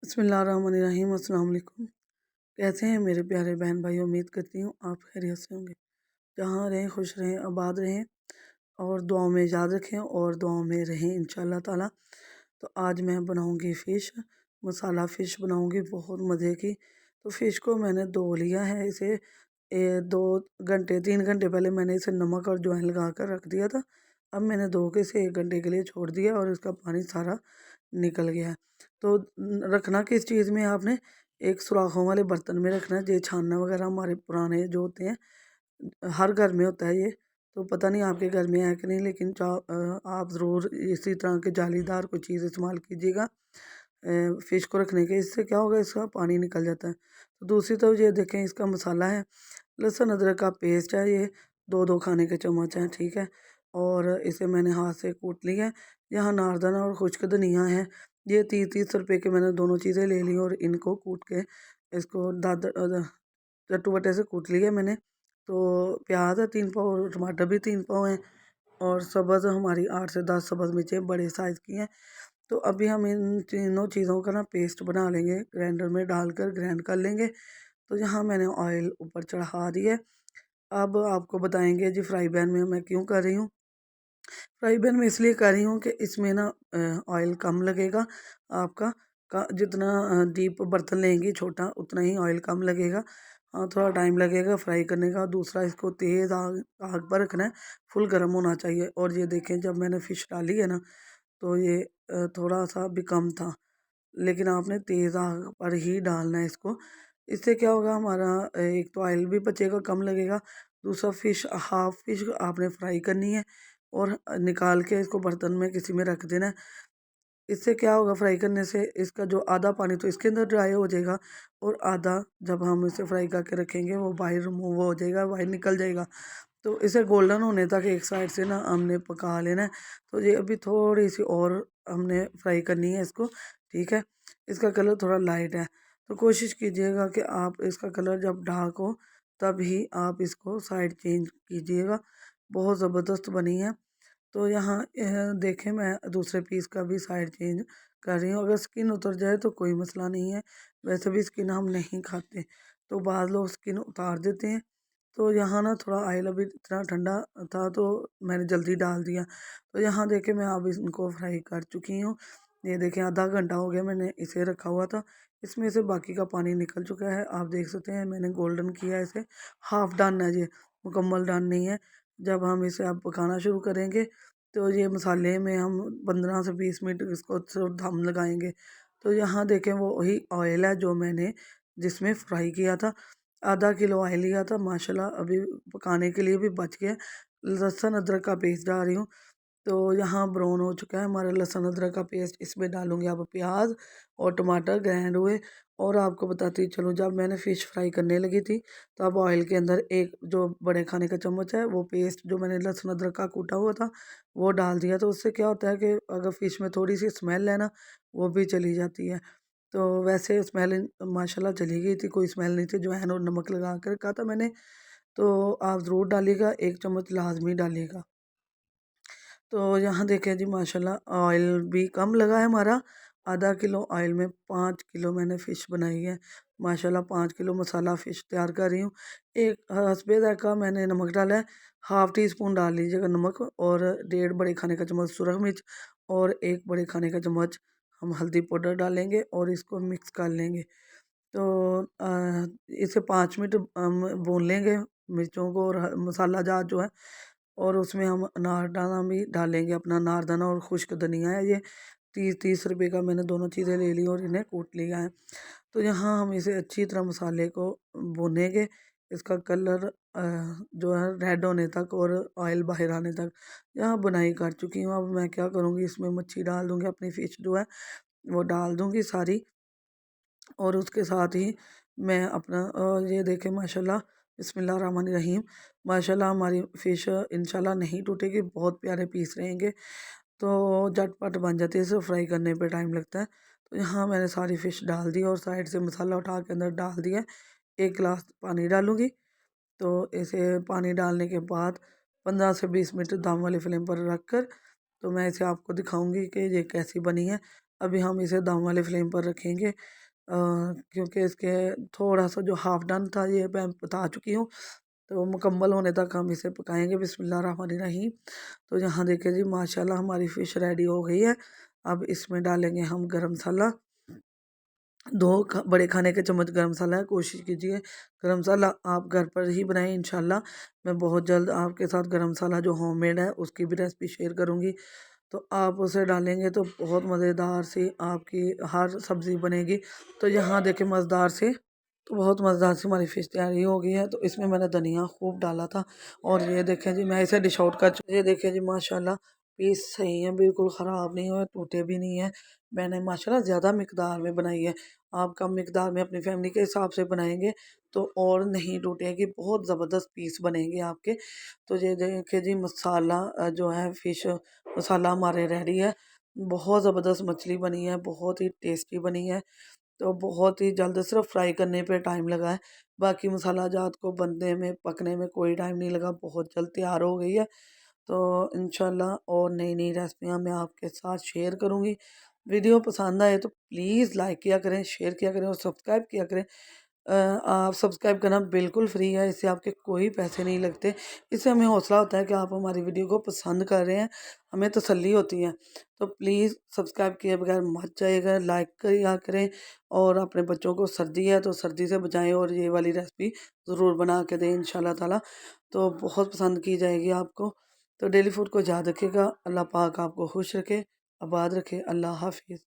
बिस्मिल्लाहिर्रहमानिर्रहीम। अस्सलाम वालेकुम। कैसे हैं मेरे प्यारे बहन भाई? उम्मीद करती हूँ आप खैरियत से होंगे। जहाँ रहें खुश रहें, आबाद रहें और दुआओं में याद रखें और दुआओं में रहें इंशाअल्लाह ताला। तो आज मैं बनाऊँगी फ़िश, मसाला फ़िश बनाऊँगी बहुत मज़े की। तो फ़िश को मैंने धो लिया है। इसे 2 घंटे 3 घंटे पहले मैंने इसे नमक और अजवाइन लगा कर रख दिया था। अब मैंने धो के इसे 1 घंटे के लिए छोड़ दिया और इसका पानी सारा निकल गया है। तो रखना किस चीज़ में है आपने, एक सुराखों वाले बर्तन में रखना है। ये छानना वगैरह हमारे पुराने जो होते हैं, हर घर में होता है ये। तो पता नहीं आपके घर में है कि नहीं, लेकिन आप ज़रूर इसी तरह के जालीदार कोई चीज़ इस्तेमाल कीजिएगा फ़िश को रखने के। इससे क्या होगा, इसका पानी निकल जाता है। तो दूसरी तरफ ये देखें, इसका मसाला है, लहसुन अदरक का पेस्ट है, ये 2-2 खाने के चम्मच हैं, ठीक है। और इसे मैंने हाथ से कूट लिया है। यहाँ नारदाना और खुश्क धनिया है, ये 30-30 रुपए के मैंने दोनों चीज़ें ले ली और इनको कूट के इसको चट्टू-बट्टे से कूट लिया मैंने। तो प्याज है 3 पाव और टमाटर भी 3 पाव हैं और सब्ज़ हमारी 8 से 10 सब्ज़ मिर्चें बड़े साइज़ की हैं। तो अभी हम इन तीनों चीज़ों का ना पेस्ट बना लेंगे, ग्राइंडर में डालकर ग्राइंड कर लेंगे। तो यहाँ मैंने ऑयल ऊपर चढ़ा दिया है। अब आपको बताएँगे जी फ्राई पैन में मैं क्यों कर रही हूँ। फ्राई पैन में इसलिए कर रही हूँ कि इसमें ना ऑयल कम लगेगा आपका। जितना डीप बर्तन लेंगी छोटा, उतना ही ऑयल कम लगेगा। हाँ, थोड़ा टाइम लगेगा फ्राई करने का। दूसरा, इसको तेज़ आग आग पर रखना है, फुल गर्म होना चाहिए। और ये देखें, जब मैंने फ़िश डाली है ना, तो ये थोड़ा-सा भी कम था, लेकिन आपने तेज़ आग पर ही डालना है इसको। इससे क्या होगा, हमारा एक तो ऑयल भी बचेगा, कम लगेगा। दूसरा, फ़िश हाफ़ फ़िश आपने फ्राई करनी है और निकाल के इसको बर्तन में किसी में रख देना है। इससे क्या होगा, फ्राई करने से इसका जो आधा पानी तो इसके अंदर ड्राई हो जाएगा और आधा जब हम इसे फ्राई करके रखेंगे वो बाहर रिमूव हो जाएगा, बाहर निकल जाएगा। तो इसे गोल्डन होने तक एक साइड से ना हमने पका लेना है। तो ये अभी थोड़ी-सी और हमने फ्राई करनी है इसको, ठीक है। इसका कलर थोड़ा लाइट है, तो कोशिश कीजिएगा कि आप इसका कलर जब डार्क हो तब ही आप इसको साइड चेंज कीजिएगा। बहुत ज़बरदस्त बनी है। तो यहाँ देखें, मैं दूसरे पीस का भी साइड चेंज कर रही हूँ। अगर स्किन उतर जाए तो कोई मसला नहीं है, वैसे भी स्किन हम नहीं खाते, तो बाद लोग स्किन उतार देते हैं। तो यहाँ ना थोड़ा ऑयल अभी इतना ठंडा था तो मैंने जल्दी डाल दिया। तो यहाँ देखें, मैं अब इनको फ्राई कर चुकी हूँ। ये देखें, आधा घंटा हो गया मैंने इसे रखा हुआ था। इसमें से बाकी का पानी निकल चुका है, आप देख सकते हैं। मैंने गोल्डन किया है इसे, हाफ़ डन है ये, मुकम्मल डन नहीं है। जब हम इसे अब पकाना शुरू करेंगे तो ये मसाले में हम 15 से 20 मिनट इसको सिर्फ दम लगाएंगे। तो यहाँ देखें, वो वही ऑयल है जो मैंने जिसमें फ्राई किया था। आधा किलो ऑयल लिया था, माशाल्लाह अभी पकाने के लिए भी बच गया। लहसुन अदरक का पेस्ट डाल रही हूँ। तो यहाँ ब्राउन हो चुका है हमारा लहसुन अदरक का पेस्ट। इसमें डालूँगी अब प्याज और टमाटर ग्राइंड हुए। और आपको बताती चलूँ, जब मैंने फ़िश फ्राई करने लगी थी तब ऑयल के अंदर एक जो बड़े खाने का चम्मच है, वो पेस्ट जो मैंने लहसुन अदरक का कूटा हुआ था वो डाल दिया। तो उससे क्या होता है कि अगर फ़िश में थोड़ी सी स्मेल है ना, वो भी चली जाती है। तो वैसे स्मेल माशाल्लाह चली गई थी, कोई स्मेल नहीं थी। अजवाइन और नमक लगा कर रखा था मैंने। तो आप ज़रूर डालिएगा, 1 चम्मच लाज़मी डालिएगा। तो यहाँ देखें जी, माशाल्लाह ऑयल भी कम लगा है हमारा। आधा किलो ऑयल में 5 किलो मैंने फ़िश बनाई है। माशाल्लाह 5 किलो मसाला फ़िश तैयार कर रही हूँ। एक हस्बे ज़ायक़ा मैंने नमक डाला है, हाफ़ टी स्पून डाल लीजिएगा नमक। और 1.5 बड़े खाने का चम्मच सुरख मिर्च और 1 बड़े खाने का चम्मच हम हल्दी पाउडर डालेंगे और इसको मिक्स कर लेंगे। तो इसे 5 मिनट हम भून लेंगे मिर्चों को और मसाला जार जो है। और उसमें हम अनारदाना भी डालेंगे, अपना अनारदाना और खुश्क धनिया है ये। 30-30 रुपए का मैंने दोनों चीज़ें ले ली और इन्हें कूट लिया है। तो यहाँ हम इसे अच्छी तरह मसाले को भूनेंगे, इसका कलर जो है रेड होने तक और ऑयल बाहर आने तक। यहाँ बुनाई कर चुकी हूँ। अब मैं क्या करूँगी, इसमें मच्छी डाल दूँगी, अपनी फ़िश जो है वो डाल दूँगी सारी। और उसके साथ ही मैं अपना ये देखें, माशाल्लाह बिस्मिल्लाहिर्रहमानिर्रहीम, माशाल्लाह हमारी फ़िश इंशाल्लाह नहीं टूटेगी, बहुत प्यारे पीस रहेंगे। तो झटपट बन जाती है, सिर्फ फ्राई करने पे टाइम लगता है। तो यहाँ मैंने सारी फ़िश डाल दी और साइड से मसाला उठा के अंदर डाल दिया। 1 गिलास पानी डालूँगी। तो इसे पानी डालने के बाद 15 से 20 मिनट दम वाली फ्लेम पर रख कर तो मैं इसे आपको दिखाऊँगी कि ये कैसी बनी है। अभी हम इसे दम वाले फ्लेम पर रखेंगे, क्योंकि इसके थोड़ा सा जो हाफ डन था ये मैं बता चुकी हूँ। तो मुकम्मल होने तक हम इसे पकाएंगे। बिस्मिल्लाहिर्रहमानिर्रहीम। तो यहाँ देखिए जी माशाल्लाह हमारी फ़िश रेडी हो गई है। अब इसमें डालेंगे हम गरम मसाला, 2 बड़े खाने के चम्मच गरम मसाला है। कोशिश कीजिए गरम मसाला आप घर पर ही बनाएं इंशाल्लाह। मैं बहुत जल्द आपके साथ गरम मसाला जो होममेड है उसकी भी रेसिपी शेयर करूँगी। तो आप उसे डालेंगे तो बहुत मज़ेदार सी आपकी हर सब्ज़ी बनेगी। तो यहाँ देखिए मज़ेदार से, तो बहुत मज़ेदार सी हमारी फ़िश तैयारी हो गई है। तो इसमें मैंने धनिया खूब डाला था और ये देखें जी मैं इसे डिश आउट कर चुकी, ये देखिए जी माशाल्लाह पीस सही है, बिल्कुल ख़राब नहीं हुए, टूटे भी नहीं हैं। मैंने माशाल्लाह ज़्यादा मिकदार में बनाई है। आप कम मिकदार में अपनी फैमिली के हिसाब से बनाएंगे तो और नहीं टूटेगी, बहुत ज़बरदस्त पीस बनेंगे आपके। तो ये देखिए जी मसाला जो है फ़िश मसाला हमारे रेडी है। बहुत ज़बरदस्त मछली बनी है, बहुत ही टेस्टी बनी है। तो बहुत ही जल्द सिर्फ फ्राई करने पे टाइम लगा है, बाकी मसाला जात को बनने में पकने में कोई टाइम नहीं लगा, बहुत जल्द तैयार हो गई है। तो इंशाल्लाह और नई नई रेसिपियाँ मैं आपके साथ शेयर करूँगी। वीडियो पसंद आए तो प्लीज़ लाइक किया करें, शेयर किया करें और सब्सक्राइब किया करें। आप सब्सक्राइब करना बिल्कुल फ्री है, इससे आपके कोई पैसे नहीं लगते। इससे हमें हौसला होता है कि आप हमारी वीडियो को पसंद कर रहे हैं, हमें तसल्ली होती है। तो प्लीज़ सब्सक्राइब किए बगैर मत जाइएगा, लाइक किया करें और अपने बच्चों को सर्दी है तो सर्दी से बचाएँ और ये वाली रेसिपी ज़रूर बना के दें इंशाल्लाह ताला। तो बहुत पसंद की जाएगी आपको। तो डेली फूड को याद रखिएगा। अल्लाह पाक आपको खुश रखे, आबाद रखे। अल्लाह हाफ़िज़।